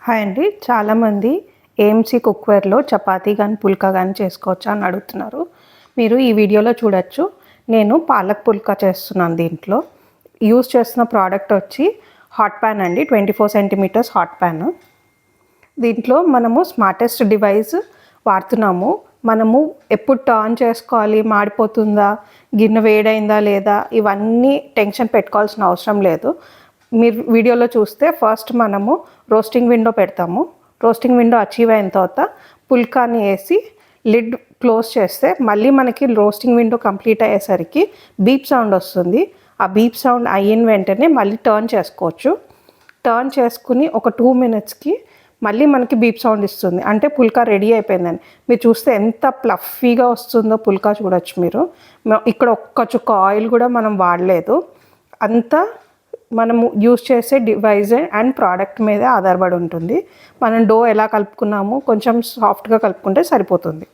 Hi అండి. చాలామంది AMC కుక్వేర్లో chapati కానీ పుల్కా కానీ చేసుకోవచ్చా అని అడుగుతున్నారు. మీరు ఈ వీడియోలో చూడొచ్చు. నేను పాలక్ పుల్కా చేస్తున్నాను. దీంట్లో యూస్ చేస్తున్న ప్రోడక్ట్ వచ్చి హాట్ ప్యాన్ అండి, 24 సెంటీమీటర్స్ హాట్ ప్యాన్. దీంట్లో మనము స్మార్టెస్ట్ డివైస్ వాడుతున్నాము. మనము ఎప్పుడు టర్న్ చేసుకోవాలి, మాడిపోతుందా, గిన్నె వేడైందా లేదా, ఇవన్నీ టెన్షన్ పెట్టుకోవాల్సిన అవసరం లేదు. మీరు వీడియోలో చూస్తే ఫస్ట్ మనము రోస్టింగ్ విండో పెడతాము. రోస్టింగ్ విండో అచీవ్ అయిన తర్వాత పుల్కాని వేసి లిడ్ క్లోజ్ చేస్తే మళ్ళీ మనకి రోస్టింగ్ విండో కంప్లీట్ అయ్యేసరికి బీప్ సౌండ్ వస్తుంది. ఆ బీప్ సౌండ్ అయిన వెంటనే మళ్ళీ టర్న్ చేసుకోవచ్చు. టర్న్ చేసుకుని ఒక 2 మినిట్స్కి మళ్ళీ మనకి బీప్ సౌండ్ ఇస్తుంది, అంటే పుల్కా రెడీ అయిపోయిందని. మీరు చూస్తే ఎంత ప్లఫీగా వస్తుందో పుల్కా చూడొచ్చు మీరు. ఇక్కడ ఒక్క చుక్క ఆయిల్ కూడా మనం వాడలేదు. అంతా మనము యూస్ చేసే డివైజ్ అండ్ ప్రోడక్ట్ మీద ఆధారపడి ఉంటుంది. మనం డో ఎలా కలుపుకున్నామో కొంచెం సాఫ్ట్గా కలుపుకుంటే సరిపోతుంది.